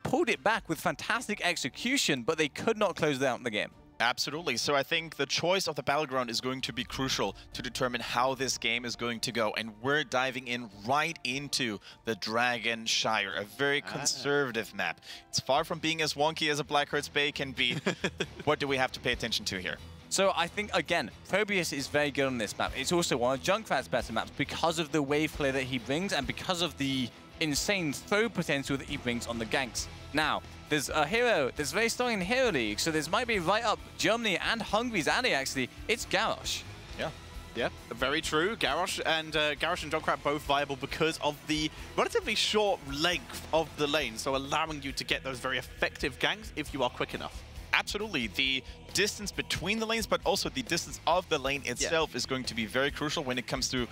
pulled it back with fantastic execution, but they could not close out the game. Absolutely. So I think the choice of the battleground is going to be crucial to determine how this game is going to go. And we're diving in right into the Dragon Shire, a very conservative map. It's far from being as wonky as a Blackheart's Bay can be. What do we have to pay attention to here? So I think, again, Probius is very good on this map. It's also one of Junkrat's better maps because of the wave play that he brings and because of the insane throw potential that he brings on the ganks. Now, there's a hero that's very strong in Hero League, so this might be right up Germany and Hungary's alley, actually. It's Garrosh. Yeah, very true. Garrosh and Junkrat both viable because of the relatively short length of the lane, so allowing you to get those very effective ganks if you are quick enough. Absolutely. The distance between the lanes, but also the distance of the lane itself is going to be very crucial when it comes to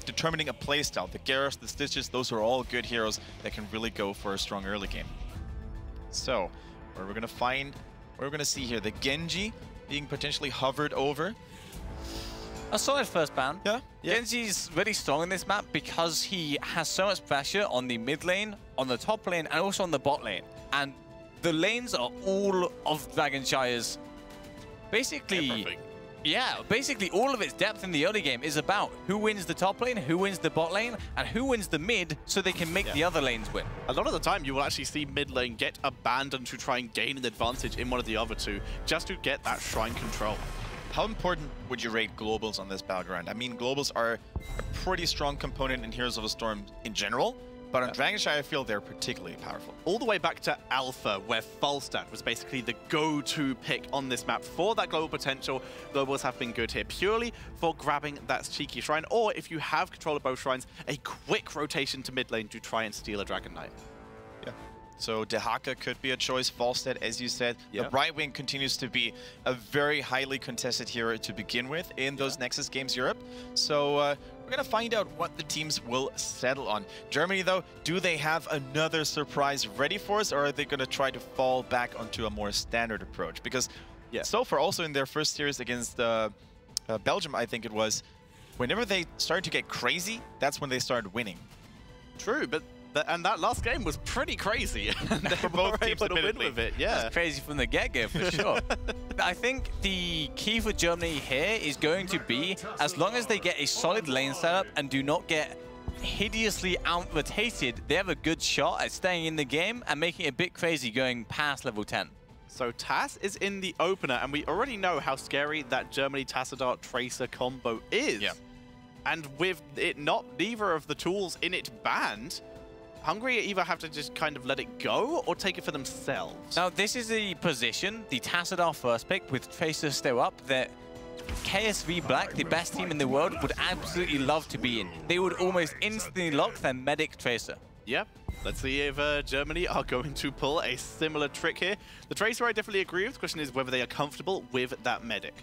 determining a playstyle. The Garrosh, the Stitches, those are all good heroes that can really go for a strong early game. So, where we're going to see here, the Genji being potentially hovered over. A solid first ban. Yeah. Genji's really strong in this map because he has so much pressure on the mid lane, on the top lane, and also on the bot lane. And the lanes are all of Dragon Shire's basically... Everything. Yeah, basically all of its depth in the early game is about who wins the top lane, who wins the bot lane, and who wins the mid so they can make the other lanes win. A lot of the time you will actually see mid lane get abandoned to try and gain an advantage in one of the other two, just to get that shrine control. How important would you rate globals on this battleground? I mean, globals are a pretty strong component in Heroes of the Storm in general, but on Dragon Shire I feel they're particularly powerful. All the way back to Alpha, where Falstad was basically the go-to pick on this map for that global potential. Globals have been good here purely for grabbing that cheeky shrine, or if you have control of both shrines, a quick rotation to mid lane to try and steal a Dragon Knight. Yeah. So Dehaka could be a choice. Falstad, as you said. The right wing continues to be a very highly contested hero to begin with in those Nexus games Europe. So we're going to find out what the teams will settle on. Germany, though, do they have another surprise ready for us, or are they going to try to fall back onto a more standard approach? Because so far, also in their first series against Belgium, I think it was, whenever they started to get crazy, that's when they started winning. True, but and that last game was pretty crazy. And they were both able to win with it. Yeah, that's crazy from the get-go for sure. I think the key for Germany here is going to be, as long as they get a solid lane setup and do not get hideously out-rotated, they have a good shot at staying in the game and making it a bit crazy going past level 10. So TAS is in the opener, and we already know how scary that Germany Tassadar Tracer combo is. Yeah. And with it neither of the tools in it banned, Hungary either have to just kind of let it go or take it for themselves. Now, this is the position, the Tassadar first pick with Tracer still up, that KSV Black, the best team in the world, would absolutely love to be in. They would almost instantly lock their Medic Tracer. Yep. Let's see if Germany are going to pull a similar trick here. The Tracer I definitely agree with. The question is whether they are comfortable with that Medic.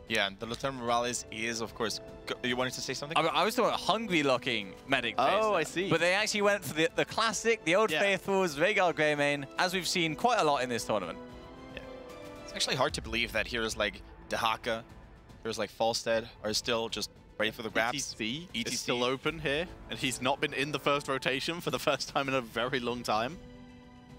Yeah, the Lieutenant Morales is, of course... You wanted to say something? I was talking about Hungary locking Medic. Oh, I see. But they actually went for the classic, the old faithfuls, Rhaegar Greymane, as we've seen quite a lot in this tournament. Yeah. It's actually hard to believe that heroes like Dehaka, heroes like Falstad are still just ready for the grabs. ETC is still open here, and he's not been in the first rotation for the first time in a very long time.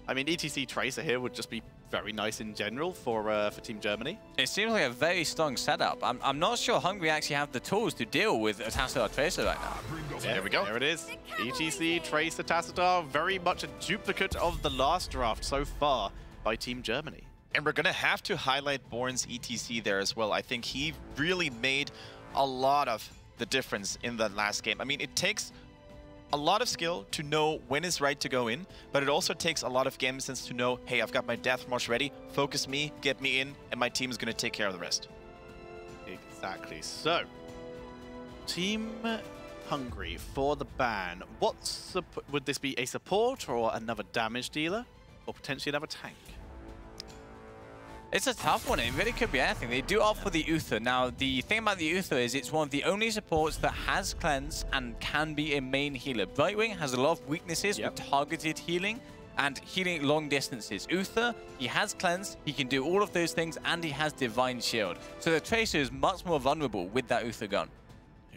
I mean, ETC Tracer here would just be very nice in general for Team Germany. It seems like a very strong setup. I'm not sure Hungary actually have the tools to deal with a Tassadar Tracer right now. Yeah, there we go. There it is. ETC Tracer Tassadar, very much a duplicate of the last draft so far by Team Germany. And we're going to have to highlight Born's ETC there as well. I think he really made a lot of the difference in that last game. I mean, it takes a lot of skill to know when it's right to go in, but it also takes a lot of game sense to know, hey, I've got my death march ready, focus me, get me in, and my team is going to take care of the rest. Exactly. So, Team Hungary for the ban. Would this be a support or another damage dealer, or potentially another tank? It's a tough one. It really could be anything. They do opt for the Uther. Now, the thing about the Uther is it's one of the only supports that has cleanse and can be a main healer. Brightwing has a lot of weaknesses with targeted healing and healing long distances. Uther, he has cleanse, he can do all of those things, and he has divine shield. So the Tracer is much more vulnerable with that Uther gun.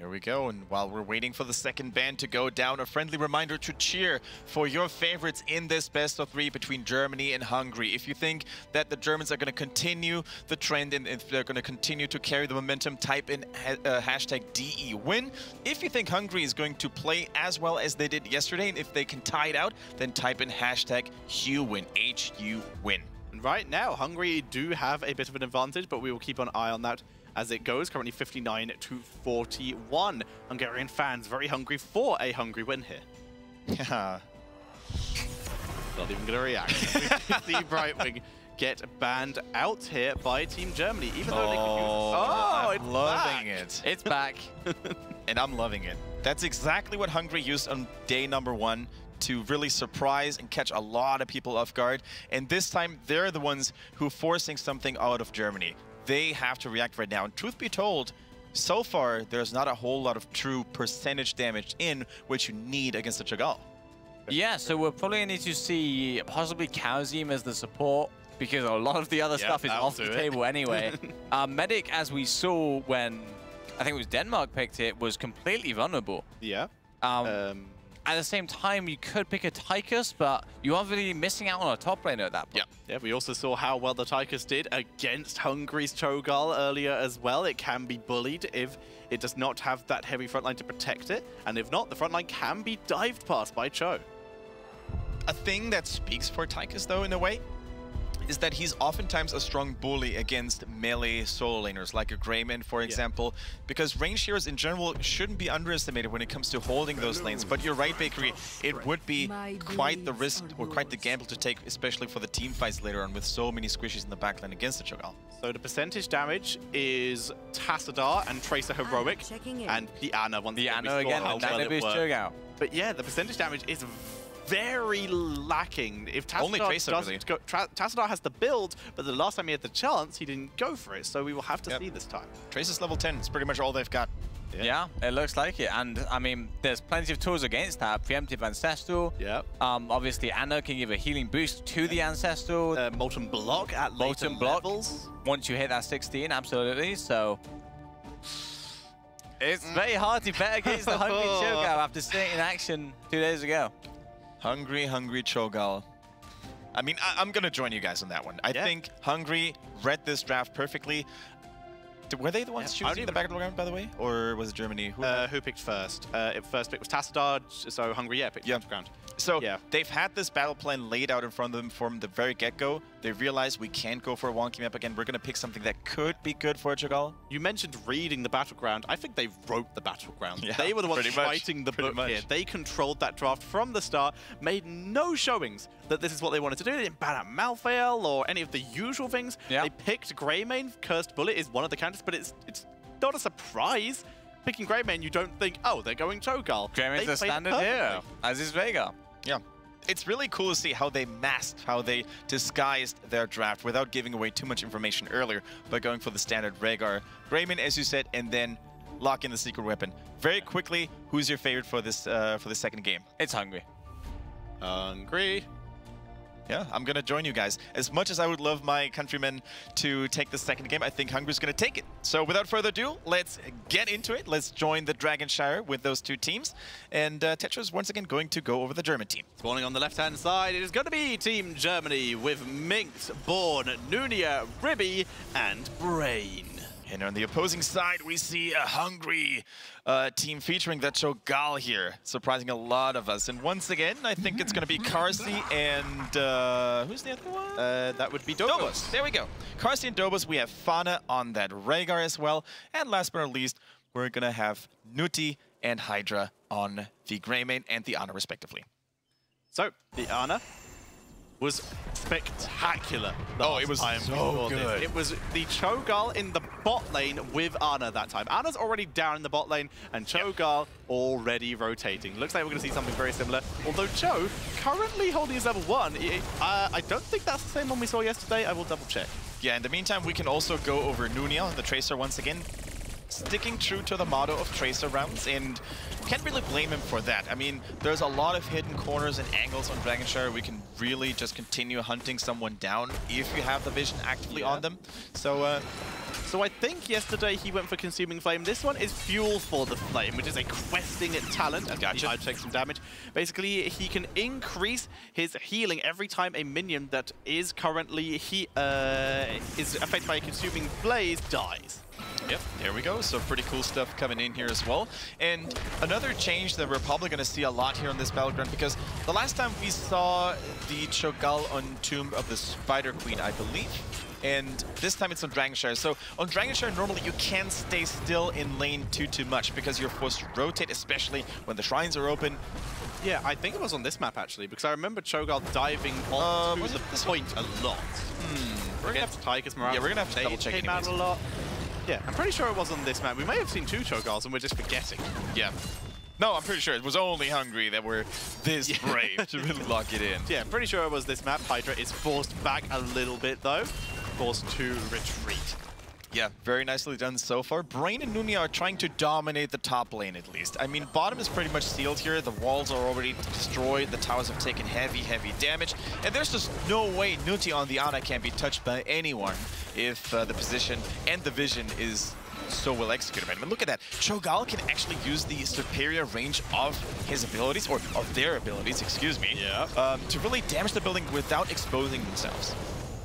Here we go, and while we're waiting for the second ban to go down, a friendly reminder to cheer for your favorites in this best of 3 between Germany and Hungary. If you think that the Germans are going to continue the trend and if they're going to continue to carry the momentum, type in hashtag DEWin. If you think Hungary is going to play as well as they did yesterday, and if they can tie it out, then type in hashtag HUWin, HUWin. Right now, Hungary do have a bit of an advantage, but we will keep an eye on that as it goes. Currently 59 to 41. Hungarian fans very hungry for a Hungary win here. Yeah. Not even going to react. The Brightwing get banned out here by Team Germany, even though they could use... Oh, I'm loving it. It's back. And I'm loving it. That's exactly what Hungary used on day number 1 to really surprise and catch a lot of people off guard. And this time, they're the ones who are forcing something out of Germany. They have to react right now. And truth be told, so far, there's not a whole lot of true percentage damage in which you need against the Chagall. Yeah, so we're probably going to need to see possibly Cowzim as the support, because a lot of the other stuff is off the table anyway. Medic, as we saw when, I think it was Denmark picked it, was completely vulnerable. Yeah. At the same time, you could pick a Tychus, but you are really missing out on a top laner at that point. Yeah, we also saw how well the Tychus did against Hungary's Cho'Gall earlier as well. It can be bullied if it does not have that heavy frontline to protect it, and if not, the frontline can be dived past by Cho. A thing that speaks for Tychus, though, in a way, is that he's oftentimes a strong bully against melee solo laners, like a Greyman, for example, because range heroes in general shouldn't be underestimated when it comes to holding those lanes. But you're right, Bakery, it would be quite the risk or quite the gamble to take, especially for the team fights later on with so many squishies in the backline against the Chagall. So the percentage damage is Tassadar and Tracer Heroic, and the Ana once the Ana again, and that is Chagall. But yeah, the percentage damage is very lacking. If Tassadar has the build, but the last time he had the chance, he didn't go for it. So we will have to see this time. Tracer's level 10. It's pretty much all they've got. Yeah, it looks like it. And I mean, there's plenty of tools against that. Preemptive Ancestral. Yeah. Obviously, Ana can give a healing boost to the Ancestral. Molten Block at later levels. Once you hit that 16, absolutely. So it's very hard to bet against the Hungry Cho'Gall after seeing it in action 2 days ago. Hungry Cho'Gall. I mean, I'm going to join you guys on that one. I think Hungary read this draft perfectly. Were they the ones choosing the battleground, by the way? Or was it Germany? Who picked first? First pick was Tassadar, so Hungary, picked the battleground. So they've had this battle plan laid out in front of them from the very get-go. They realized we can't go for a wonky map again. We're going to pick something that could be good for a Chagall. You mentioned reading the battleground. I think they wrote the battleground. Yeah, they were the ones writing the book here. They controlled that draft from the start, made no showings that this is what they wanted to do. They didn't ban out Malthael or any of the usual things. They picked Greymane. Cursed Bullet is one of the candidates, but it's not a surprise. Picking Greymane, you don't think, oh, they're going Cho'Gall. Greymane's a standard hero, as is Veigar. Yeah. It's really cool to see how they masked, how they disguised their draft without giving away too much information earlier by going for the standard Rhaegar. Greymane, as you said, and then lock in the secret weapon. Very quickly, who's your favorite for this second game? It's Hungry. Hungry. Yeah, I'm going to join you guys. As much as I would love my countrymen to take the second game, I think Hungary's going to take it. So without further ado, let's get into it. Let's join the Dragonshire with those two teams. And Tetra's once again going to go over the German team. Spawning on the left-hand side, it is going to be Team Germany with Minx, Born, Nunia, Ribby, and Brain. And on the opposing side, we see a Hungry team featuring that Cho'Gall here, surprising a lot of us. And once again, I think it's going to be Karsi and who's the other one? That would be Dobos. There we go. Karsi and Dobos. We have Fana on that Rhaegar as well. And last but not least, we're going to have Nuti and Hydra on the Greymane and the Ana, respectively. So, the Ana was spectacular. It was so good. It was the Cho'Gall in the bot lane with Ana that time. Ana's already down in the bot lane, and Cho'Gall already rotating. Looks like we're going to see something very similar. Although Cho currently holding his level 1. I don't think that's the same one we saw yesterday. I will double check. Yeah, in the meantime, we can also go over Nunia, the Tracer, once again. Sticking true to the motto of Tracer rounds, and can't really blame him for that. I mean, there's a lot of hidden corners and angles on Dragonshire. We can really just continue hunting someone down if you have the vision actively on them. So So I think yesterday he went for Consuming Flame. This one is Fuel for the Flame, which is a questing talent. And I take some damage. Basically, he can increase his healing every time a minion that is currently is affected by a Consuming Blaze dies. Yep, there we go. So pretty cool stuff coming in here as well. And another change that we're probably going to see a lot here on this battleground, because the last time we saw the Cho'Gall on Tomb of the Spider Queen, I believe, and this time it's on Dragonshire. So on Dragonshire, normally you can't stay still in lane too much because you're forced to rotate, especially when the shrines are open. Yeah, I think it was on this map actually, because I remember Cho'Gall diving onto the point a lot. We're going to have to Tiger's Morale. Yeah, we're going to have to double check came out a lot. Yeah, I'm pretty sure it was on this map. We may have seen 2 Cho'Galls and we're just forgetting. Yeah. No, I'm pretty sure it was only Hungary that were this brave to really lock it in. Yeah, I'm pretty sure it was this map. Hydra is forced back a little bit though. Forced to retreat. Yeah, very nicely done so far. Brain and Nunia are trying to dominate the top lane at least. I mean, bottom is pretty much sealed here. The walls are already destroyed. The towers have taken heavy damage. And there's just no way Nuti on the Ana can be touched by anyone if the position and the vision is so well executed. I mean, look at that. Cho'Gall can actually use the superior range of his abilities, or of their abilities, excuse me, to really damage the building without exposing themselves.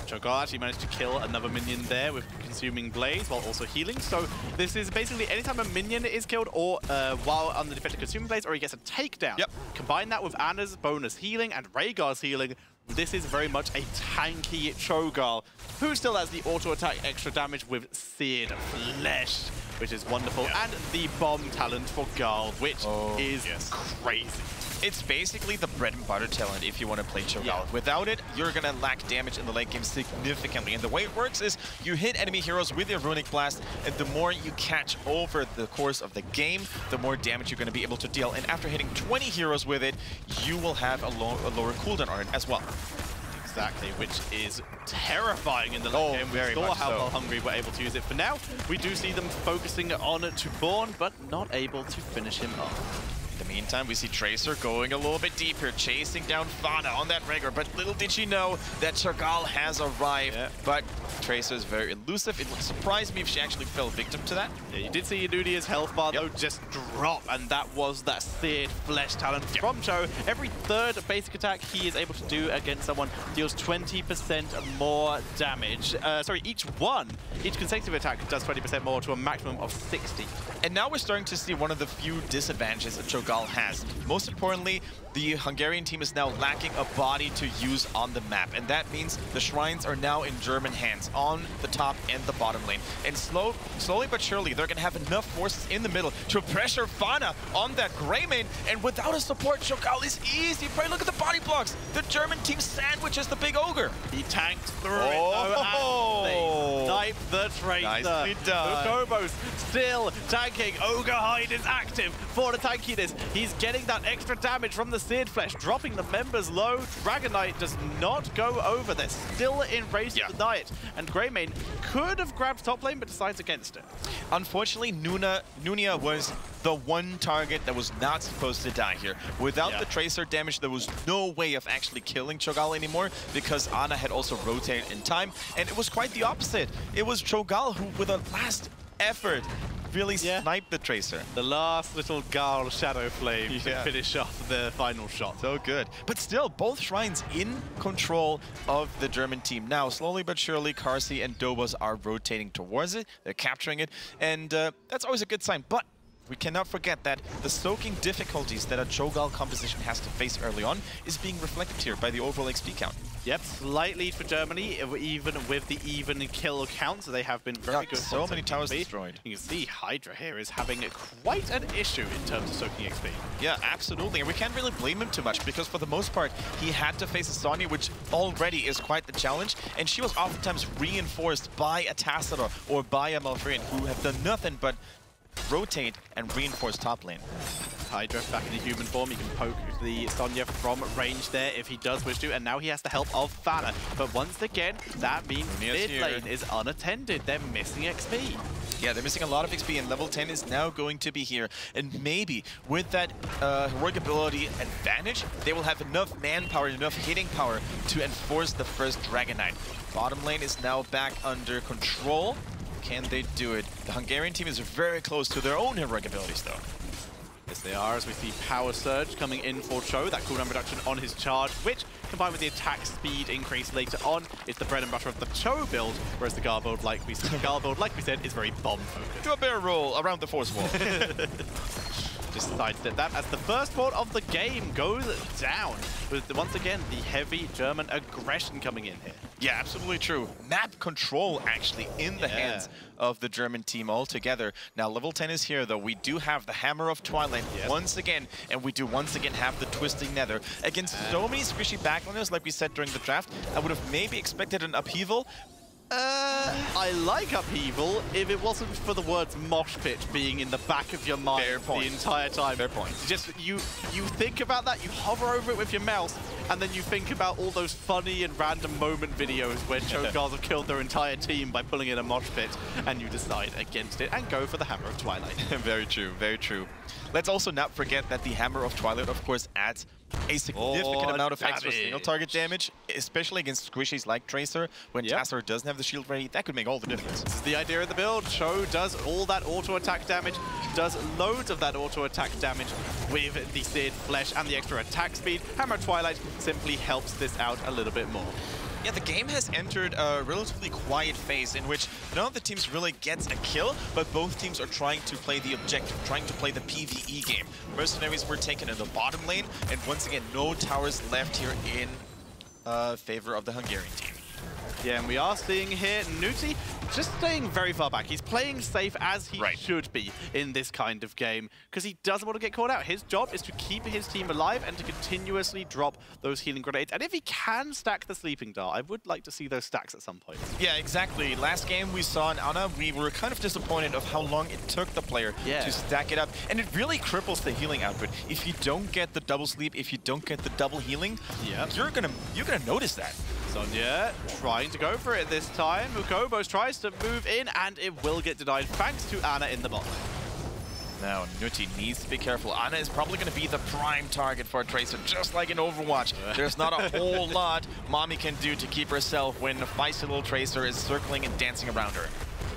Cho'Gall actually managed to kill another minion there with Consuming Blaze while also healing. So this is basically anytime a minion is killed or while on the defensive Consuming Blaze or he gets a takedown. Combine that with Anna's bonus healing and Rhaegar's healing. This is very much a tanky Cho'Gall, who still has the auto-attack extra damage with Seared Flesh, which is wonderful, and the bomb talent for Garl, which is crazy. It's basically the bread and butter talent if you want to play Cho'Gall. Without it, you're going to lack damage in the late game significantly. And the way it works is you hit enemy heroes with your Runic Blast, and the more you catch over the course of the game, the more damage you're going to be able to deal. And after hitting 20 heroes with it, you will have a lower cooldown on it as well. Exactly, which is terrifying in the late game. We saw how well Hungary were able to use it. For now, we do see them focusing on Torbjorn, but not able to finish him off. In the meantime, we see Tracer going a little bit deeper, chasing down Fauna on that Rhaegar, but little did she know that Cho'Gall has arrived. But Tracer is very elusive. It would surprise me if she actually fell victim to that. Yeah, you did see Yanudia's health bar though just drop, and that was that Seared Flesh talent from Cho. Every third basic attack he is able to do against someone deals 20% more damage. Each consecutive attack does 20% more to a maximum of 60. And now we're starting to see one of the few disadvantages that Cho'Gall has. Most importantly, the Hungarian team is now lacking a body to use on the map. And that means the shrines are now in German hands on the top and the bottom lane. And slowly but surely, they're going to have enough forces in the middle to pressure Fauna on that Greymane. And without a support, Cho'Gall is easy. Pray, look at the body blocks. The German team sandwiches the big ogre. He tanked through it, though, and they snipe the Tracer. Nicely done. Ukobos still tanking. Ogre Hide is active for the tankiness. He's getting that extra damage from the Seared Flesh, dropping the members low. Dragon Knight does not go over. They're still in race to deny it. And Greymane could have grabbed top lane, but decides against it. Unfortunately, Nunia was the one target that was not supposed to die here. Without the Tracer damage, there was no way of actually killing Cho'Gall anymore, because Ana had also rotated in time, and it was quite the opposite. It was Cho'Gall who, with a last effort, really sniped the Tracer. The last little Garl Shadow Flame to finish off the final shot. So good. But still, both shrines in control of the German team. Now, slowly but surely, Karsi and Dobos are rotating towards it. They're capturing it, and that's always a good sign. But we cannot forget that the soaking difficulties that a Cho'Gall composition has to face early on is being reflected here by the overall XP count. Yep, slight lead for Germany, even with the even kill count. So they have been very good. So many towers destroyed. You can see Hydra here is having quite an issue in terms of soaking XP. Yeah, absolutely. And we can't really blame him too much, because for the most part, he had to face a Sonya, which already is quite the challenge. And she was oftentimes reinforced by a Tassadar or by a Malfurion, who have done nothing but rotate and reinforce top lane. Hydra back in the human form. He can poke the Sonya from range there if he does wish to, and now he has the help of Fana. But once again, that means mid lane is unattended. They're missing XP. Yeah, they're missing a lot of XP, and level 10 is now going to be here. And maybe with that heroic ability advantage, they will have enough manpower, enough hitting power to enforce the first Dragon Knight. Bottom lane is now back under control. Can they do it? The Hungarian team is very close to their own heroic abilities, though. Yes, they are, as we see Power Surge coming in for Cho, that cooldown reduction on his charge, which, combined with the attack speed increase later on, is the bread and butter of the Cho build, whereas the Gar build, like we said, is very bomb-focused. Do a barrel roll around the force wall. Just sidestep that as the first part of the game goes down, with, once again, the heavy German aggression coming in here. Yeah, absolutely true. Map control actually in the hands of the German team altogether. Now, level 10 is here, though. We do have the Hammer of Twilight once again, and we do once again have the Twisting Nether. Against so many squishy backliners, like we said during the draft, I would have maybe expected an upheaval. I like upheaval if it wasn't for the words mosh pit being in the back of your mind the entire time. Fair point. Just you think about that, you hover over it with your mouse, and then you think about all those funny and random moment videos where Chogars have killed their entire team by pulling in a mosh pit, and you decide against it and go for the Hammer of Twilight. Very true, very true. Let's also not forget that the Hammer of Twilight, of course, adds a significant amount of extra single target damage, especially against squishies like Tracer. When Tassadar doesn't have the shield ready, that could make all the difference. This is the idea of the build. Cho does all that auto attack damage, does loads of that auto attack damage with the Seared Flesh and the extra attack speed. Hammer of Twilight simply helps this out a little bit more. Yeah, the game has entered a relatively quiet phase in which none of the teams really gets a kill, but both teams are trying to play the objective, trying to play the PvE game. Mercenaries were taken in the bottom lane, and once again, no towers left here in favor of the Hungarian team. Yeah, and we are seeing here Nuti just staying very far back. He's playing safe as he should be in this kind of game because he doesn't want to get caught out. His job is to keep his team alive and to continuously drop those healing grenades. And if he can stack the Sleeping Dart, I would like to see those stacks at some point. Yeah, exactly. Last game we saw in Ana, we were kind of disappointed of how long it took the player to stack it up. And it really cripples the healing output. If you don't get the double sleep, if you don't get the double healing, you're gonna notice that. Sonya trying to go for it this time. Mukobos tries to move in, and it will get denied thanks to Ana in the bot lane. Now, Nuti needs to be careful. Ana is probably going to be the prime target for a Tracer, just like in Overwatch. There's not a whole lot Mommy can do to keep herself when a feisty little Tracer is circling and dancing around her.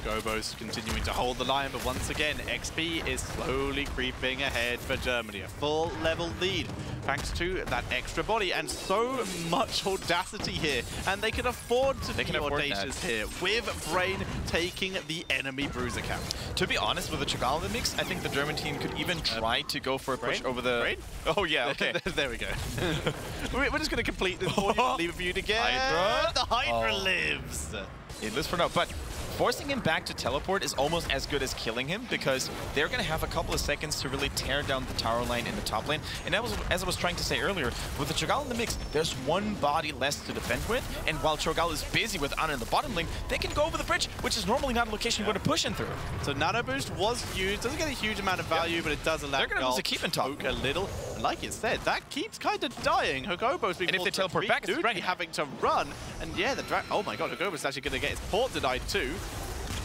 Gobos continuing to hold the line, but once again, XP is slowly creeping ahead for Germany. A full level lead, thanks to that extra body and so much audacity here. And they can afford to be audacious here, with Brain taking the enemy bruiser count. To be honest, with the Cho'Gall in the mix, I think the German team could even try to go for a push over the... Brain? Oh, yeah, okay. There we go. We're just going to complete this for you, leave it for you to get. Hydra? The Hydra lives. It lives for now, but forcing him back to teleport is almost as good as killing him because they're going to have a couple of seconds to really tear down the tower line in the top lane. And that was, as I was trying to say earlier, with the Cho'Gall in the mix, there's one body less to defend with. And while Cho'Gall is busy with Ana in the bottom lane, they can go over the bridge, which is normally not a location you want to push in through. So Nano Boost was used. Doesn't get a huge amount of value, but it does allow they're going to lose a keep and talk a little. And like it said, that keeps kind of dying. Hogobo's being if they teleport back, it's having to run. And yeah, the oh my god, Hogobo's actually going to get his port denied too.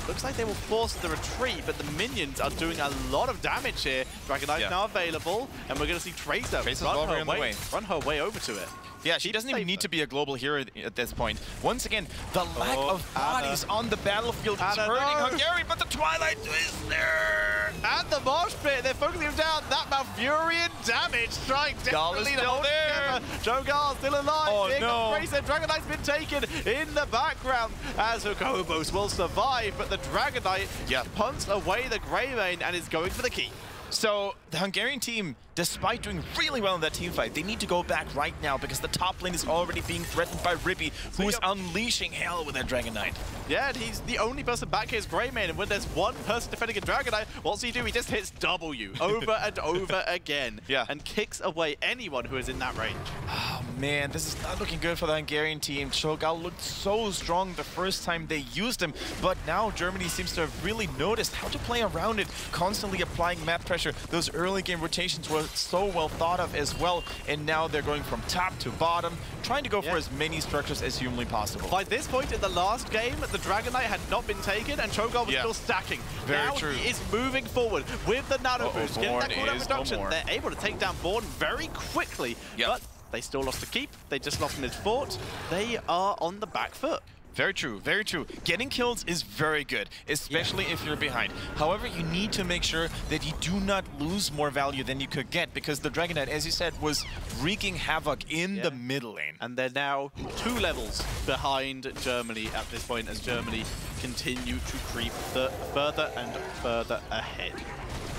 Looks like they will force the retreat, but the minions are doing a lot of damage here. Dragon Knight's now available, and we're going to see Tracer run her way over to it. Yeah, she doesn't even need to be a global hero at this point. Once again, the lack of bodies on the battlefield is hurting Hungary, but the Twilight is there! And the Mosh Pit, they're focusing him down. That Malfurion damage trying desperately to hold together. Cho'Gall still alive. Oh, no. Tracer, Dragon Knight's been taken in the background as Hogobos will survive, but the Dragon Knight punts away the Greymane and is going for the key. So the Hungarian team, despite doing really well in that team fight, they need to go back right now because the top lane is already being threatened by Ribby, who is unleashing hell with that Dragon Knight. Yeah, and he's the only person back here is Greymane, and when there's one person defending a Dragon Knight, what's he do? He just hits W over and over again and kicks away anyone who is in that range. Oh man, this is not looking good for the Hungarian team. Cho'Gall looked so strong the first time they used him, but now Germany seems to have really noticed how to play around it, constantly applying map pressure. Those early game rotations were so well thought of as well, and now they're going from top to bottom, trying to go for as many structures as humanly possible. By this point in the last game, the Dragon Knight had not been taken, and Cho'Gall was still stacking. Now he is moving forward with the Nano Boost, getting that cooldown reduction. They're able to take down Born very quickly, but they still lost the keep. They just lost in his fort. They are on the back foot. Very true, very true. Getting kills is very good, especially if you're behind. However, you need to make sure that you do not lose more value than you could get, because the Dragon Knight, as you said, was wreaking havoc in the middle lane. And they're now 2 levels behind Germany at this point, as Germany continue to creep further and further ahead.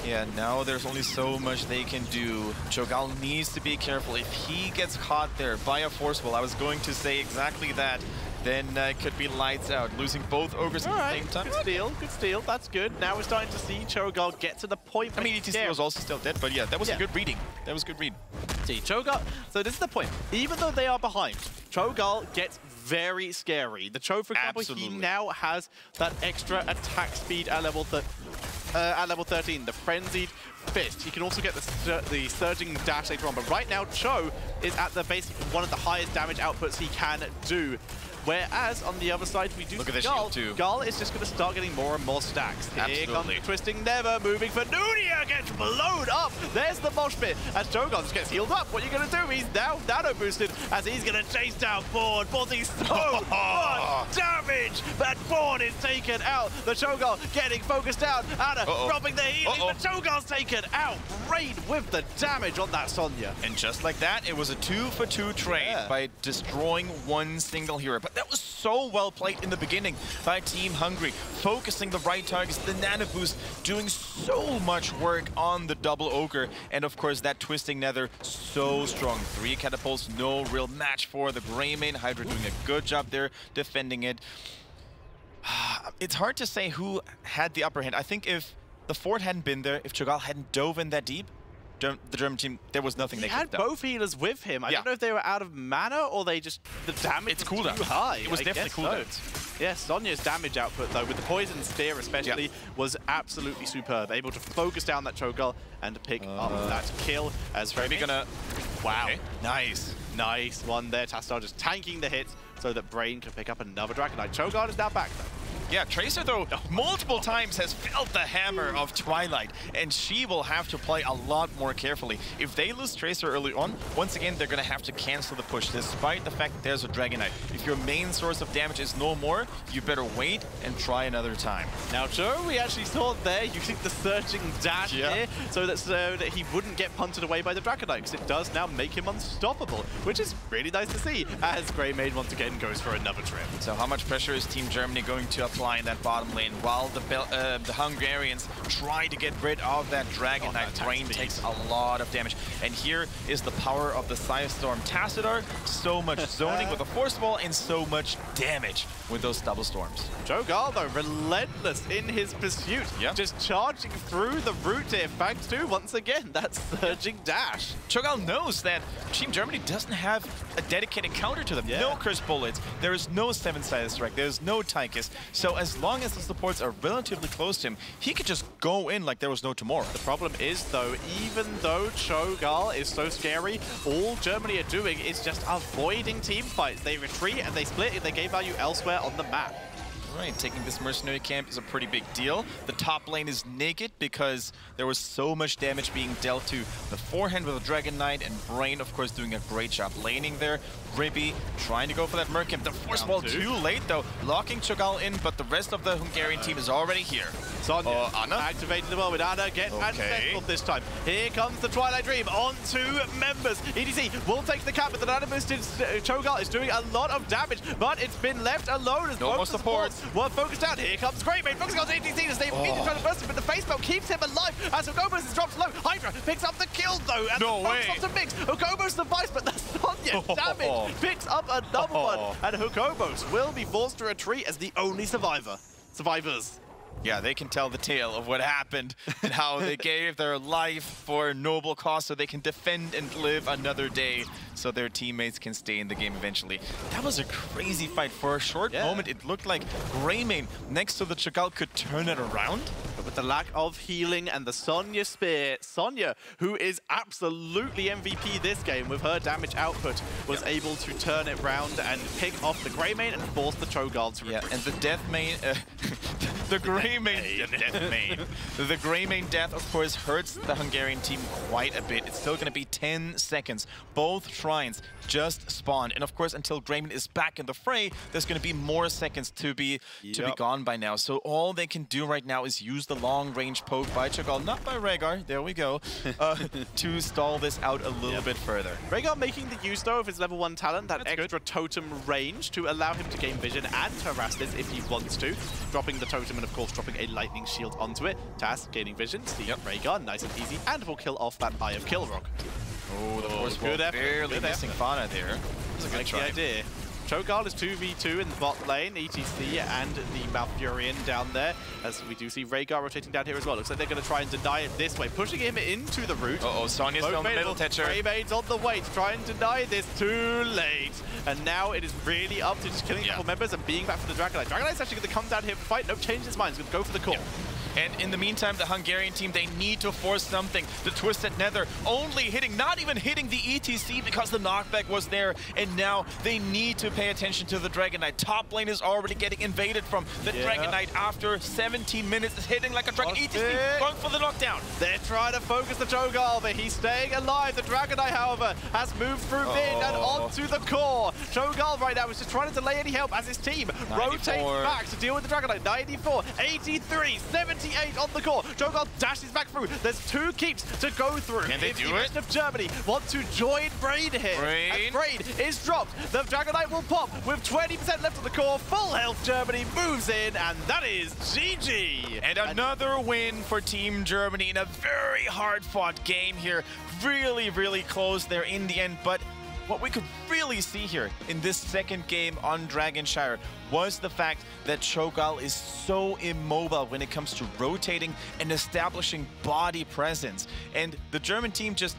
Yeah, now there's only so much they can do. Cho'Gall needs to be careful. If he gets caught there by a force wall, I was going to say exactly that, then it could be lights out. Losing both ogres at the same time. Good steal, that's good. Now we're starting to see Cho'Gall get to the point. I mean, ETC was also still dead, but yeah, that was a good reading. That was a good read. See, Cho'Gall, so this is the point. Even though they are behind, Cho'Gall gets very scary. The Cho, for example, he now has that extra attack speed at level 13, the Frenzied Fist. He can also get the Surging Dash later on, but right now Cho is at the base one of the highest damage outputs he can do. Whereas on the other side, we do see Gull. Gull is just going to start getting more and more stacks. Here comes the Twisting Never, moving for Nunia, gets blown up. There's the mosh pit as Cho'Gall just gets healed up. What are you going to do? He's now nano boosted as he's going to chase down Born. Born sees so much damage, but Born is taken out. The Cho'Gall getting focused down. Ana dropping the healing, but Cho'Gall's taken out. Raid with the damage on that Sonya. And just like that, it was a 2-for-2 trade by destroying one single hero. But that was so well played in the beginning by Team Hungary, focusing the right targets, the nano boost, doing so much work on the double ogre, and of course that Twisting Nether, so strong. 3 catapults, no real match for the Greymane. Hydra doing a good job there defending it. It's hard to say who had the upper hand. I think if the fort hadn't been there, if Cho'Gall hadn't dove in that deep, the German team, there was nothing they could have done. He had both healers with him. I don't know if they were out of mana or they just, the damage was too high. It was definitely cooldown. Yeah, Sonya's damage output, though, with the Poison Spear especially, was absolutely superb. Able to focus down that Cho'Gall and pick up that kill as Remy gonna... Wow. Okay. Nice. Nice one there. Tassadar just tanking the hits so that Brain can pick up another Dragon Knight. Cho'Gall is now back, though. Yeah, Tracer, though, multiple times has felt the hammer of Twilight, and she will have to play a lot more carefully. If they lose Tracer early on, once again, they're going to have to cancel the push, despite the fact that there's a Dragon Knight. If your main source of damage is no more, you better wait and try another time. Now, Joe, we actually saw there using the Surging Dash here, so that he wouldn't get punted away by the Dragon Knight, because it does now make him unstoppable, which is really nice to see, as Greymane once again goes for another trip. So how much pressure is Team Germany going to apply in that bottom lane while the Hungarians try to get rid of that Dragon Knight? Brain takes a lot of damage, and here is the power of the Storm Tassadar. So much zoning with a Force Wall and so much damage with those double storms. Cho'Gall, though, relentless in his pursuit, just charging through the route here, thanks to, once again, that Surging Dash. Cho'Gall knows that Team Germany doesn't have a dedicated counter to them. No Curse Bullets, there is no 7-sided strike, there's no Tychus. So as long as the supports are relatively close to him, he could just go in like there was no tomorrow. The problem is, though, even though Cho'Gall is so scary, all Germany are doing is just avoiding team fights. They retreat and they split and they gain value elsewhere on the map. Right, taking this mercenary camp is a pretty big deal. The top lane is naked because there was so much damage being dealt to the forehand with a Dragon Knight, and Brain, of course, doing a great job laning there. Ribby trying to go for that Mercamp. The Force Wall too late, though, locking Cho'Gall in, but the rest of the Hungarian team is already here. Sonya activating the moment. Ana gets unsettled this time. Here comes the Twilight Dream on 2 members. EDC will take the cap, but the nano boosted Cho'Gall is doing a lot of damage, but it's been left alone as both the supports were focused down. Here comes Greymane, focusing on EDC as they immediately try to burst him, but the face belt keeps him alive as Hugobos is dropped low. Hydra picks up the kill, though, and the focus on to mix. Hugobos survives, but the Sonya damage picks up another one, and Hugobos will be forced to retreat as the only survivors. Yeah, they can tell the tale of what happened and how they gave their life for a noble cause so they can defend and live another day so their teammates can stay in the game eventually. That was a crazy fight. For a short moment, it looked like Greymane next to the Cho'Gall could turn it around. But with the lack of healing and the Sonya Spear, Sonya, who is absolutely MVP this game with her damage output, was able to turn it around and pick off the Greymane and force the Cho'Gall to retreat. And the Death Main... The Grey Main Death main. The Grey Main Death, of course, hurts the Hungarian team quite a bit. It's still going to be 10 seconds. Both shrines just spawned. And of course, until Greyman is back in the fray, there's going to be more seconds to be gone by now. So all they can do right now is use the long-range poke by Cho'Gall, not by Rhaegar, there we go, to stall this out a little bit further. Rhaegar making the use, though, of his level 1 talent, that extra totem range to allow him to gain vision and harass this if he wants to. Dropping the totem and, of course, dropping a lightning shield onto it. TaS gaining vision, see Rhaegar, nice and easy, and will kill off that Eye of Kilrock. Oh, the force wall barely missing Fauna there. That's a good try. Idea. Cho'Gall is 2v2 in the bot lane, ETC and the Malfurion down there, as we do see Rhaegar rotating down here as well. Looks like they're going to try and deny it this way, pushing him into the root. Uh-oh, Sonya's still in the middle, Tetcher. Greymane's on the way to try and deny this, too late. And now it is really up to just killing a couple members and being back for the Dragonite. Dragonite's actually going to come down here for fight, no change his mind, he's going to go for the core. And in the meantime, the Hungarian team, they need to force something. The Twisted Nether only hitting, not even hitting the ETC because the knockback was there. And now they need to pay attention to the Dragonite. Top lane is already getting invaded from the Dragonite after 17 minutes. It's hitting like a dragon. ETC going for the knockdown. They're trying to focus the Cho'Gall, but he's staying alive. The Dragonite, however, has moved through mid and onto the core. Cho'Gall right now is just trying to delay any help as his team rotates back to deal with the Dragonite. 94, 83, 78 on the core. Cho'Gall dashes back through. There's 2 keeps to go through. Can they do the rest of Germany want to join Brain here. And Brain is dropped. The Dragonite will pop with 20% left of the core. Full health Germany moves in, and that is GG. And another win for Team Germany in a very hard-fought game here. Really, really close there in the end, but what we could really see here in this second game on Dragonshire was the fact that Cho'Gall is so immobile when it comes to rotating and establishing body presence. And the German team just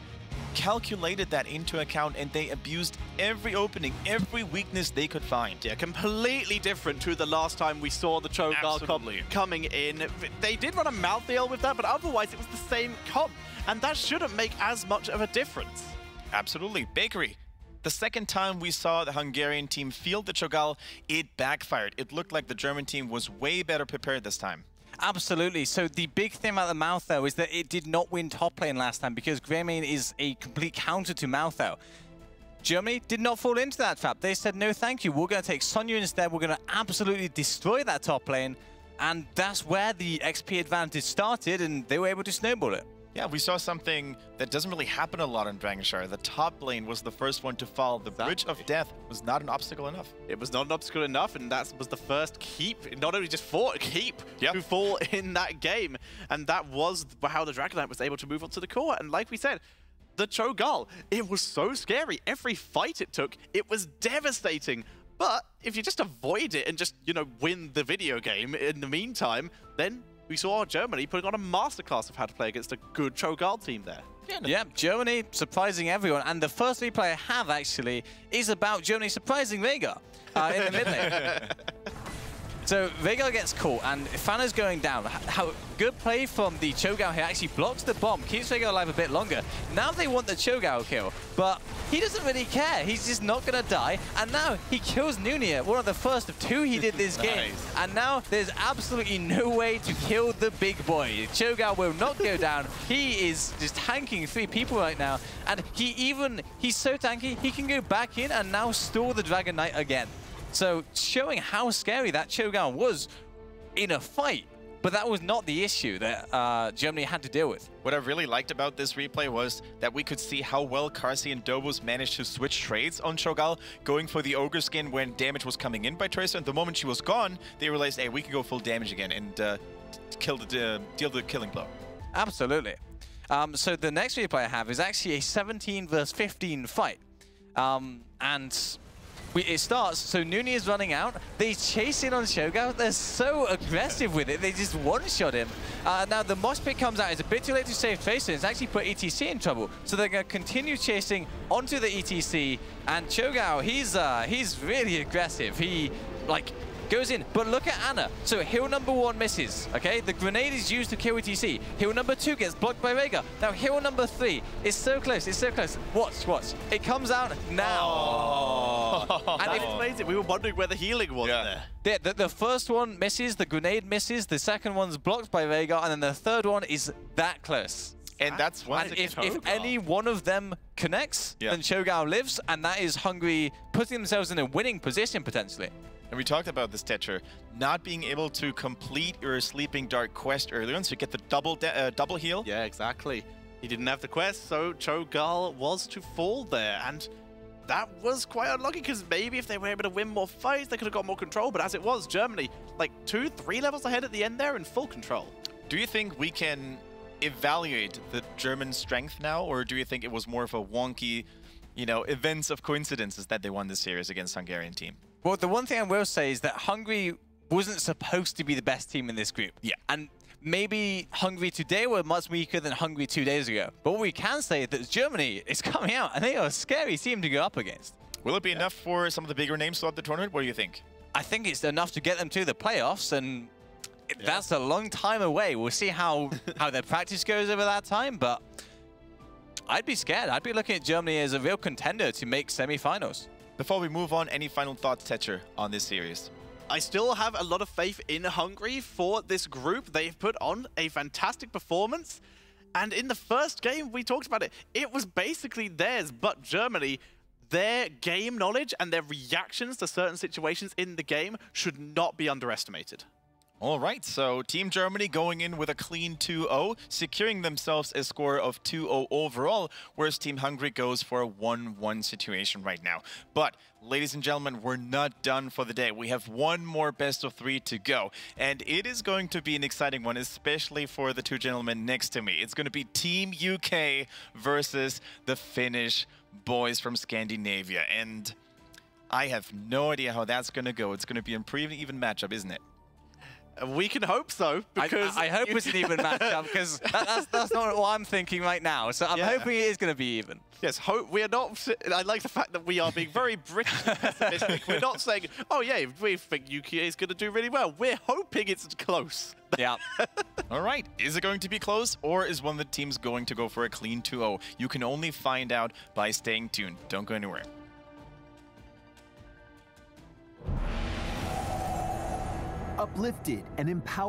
calculated that into account, and they abused every opening, every weakness they could find. Yeah, completely different to the last time we saw the Cho'Gall comp coming in. They did run a mouth deal with that, but otherwise it was the same comp, and that shouldn't make as much of a difference. Absolutely. Bakery. The second time we saw the Hungarian team field the Cho'Gall, it backfired. It looked like the German team was way better prepared this time. Absolutely. So the big thing about the Malthou is that it did not win top lane last time because Greymane is a complete counter to Malthou. Germany did not fall into that trap. They said, no thank you, we're going to take Sonya instead, we're going to absolutely destroy that top lane, and that's where the XP advantage started, and they were able to snowball it. Yeah, we saw something that doesn't really happen a lot in Dragonshire. The top lane was the first one to fall. The Bridge of Death was not an obstacle enough. It was not an obstacle enough, and that was the first keep, not only just fought, keep to fall in that game. And that was how the Dragonite was able to move on to the core. And like we said, the Cho'Gall, it was so scary. Every fight it took, it was devastating. But if you just avoid it and just, you know, win the video game in the meantime, then we saw Germany putting on a masterclass of how to play against a good Cho'Gall team there. Yeah, Germany surprising everyone. And the first replay I have, actually, is about Germany surprising Rhaegar in the mid lane. So Rhaegar gets caught, and Fana's going down. How good play from the Cho'Gall here. Actually blocks the bomb, keeps Rhaegar alive a bit longer. Now they want the Cho'Gall kill, but he doesn't really care. He's just not going to die. And now he kills Nunia, one of the first of 2 he did this game. And now there's absolutely no way to kill the big boy. Cho'Gall will not go down. He is just tanking 3 people right now. And he's so tanky, he can go back in and now stall the Dragon Knight again. So showing how scary that Cho'Gall was in a fight. But that was not the issue that Germany had to deal with. What I really liked about this replay was that we could see how well Carsey and Dobos managed to switch trades on Cho'Gall, going for the Ogre skin when damage was coming in by Tracer. And the moment she was gone, they realized, hey, we can go full damage again and deal the killing blow. Absolutely. So the next replay I have is actually a 17 versus 15 fight. It starts, so Nuni is running out. They chase in on Cho'Gall. They're so aggressive with it. They just one-shot him. Now the mosh pit comes out. It's a bit too late to save Tracer. It's actually put ETC in trouble. So they're going to continue chasing onto the ETC. And Cho'Gall, he's really aggressive. He, like, goes in. But look at Anna. So hero number 1 misses, okay? The grenade is used to kill ETC. Hero number 2 gets blocked by Rhaegar. Now hero number 3 is so close, it's so close. Watch. It comes out now. Oh. And that explains it. We were wondering where the healing was there. The first one misses, the grenade misses, the second one's blocked by Rhaegar, and then the third one is that close. And that's why. And if any one of them connects, then Cho'Gao lives, and that is Hungary putting themselves in a winning position potentially. And we talked about this, Tetcher, not being able to complete your Sleeping Dark quest earlier on, so you get the double heal. Yeah, exactly. He didn't have the quest, so Cho'Gao was to fall there, and that was quite unlucky, because maybe if they were able to win more fights, they could have got more control, but as it was, Germany, like 2-3 levels ahead at the end there in full control. Do you think we can evaluate the German strength now, or do you think it was more of a wonky, events of coincidences that they won this series against the Hungarian team? Well, the one thing I will say is that Hungary wasn't supposed to be the best team in this group. Yeah. And maybe Hungary today were much weaker than Hungary 2 days ago. But what we can say is that Germany is coming out, and they are a scary team to go up against. Will it be enough for some of the bigger names throughout the tournament? What do you think? I think it's enough to get them to the playoffs, and that's a long time away. We'll see how their practice goes over that time, but I'd be scared. I'd be looking at Germany as a real contender to make semi-finals. Before we move on, any final thoughts, Tetcher, on this series? I still have a lot of faith in Hungary for this group. They've put on a fantastic performance. And in the first game, we talked about it. It was basically theirs, but Germany, their game knowledge and their reactions to certain situations in the game should not be underestimated. All right, so Team Germany going in with a clean 2-0, securing themselves a score of 2-0 overall, whereas Team Hungary goes for a 1-1 situation right now. But, ladies and gentlemen, we're not done for the day. We have one more best of 3 to go, and it is going to be an exciting one, especially for the two gentlemen next to me. It's going to be Team UK versus the Finnish boys from Scandinavia, and I have no idea how that's going to go. It's going to be a pretty even matchup, isn't it? We can hope so, because I hope it's an even matchup, because that's not what I'm thinking right now. So I'm hoping it is going to be even. Yes, we are not. I like the fact that we are being very British and pessimistic. We're not saying, oh yeah, we think UK is going to do really well. We're hoping it's close. Yeah. All right. Is it going to be close, or is one of the teams going to go for a clean 2-0? You can only find out by staying tuned. Don't go anywhere. Uplifted and empowered.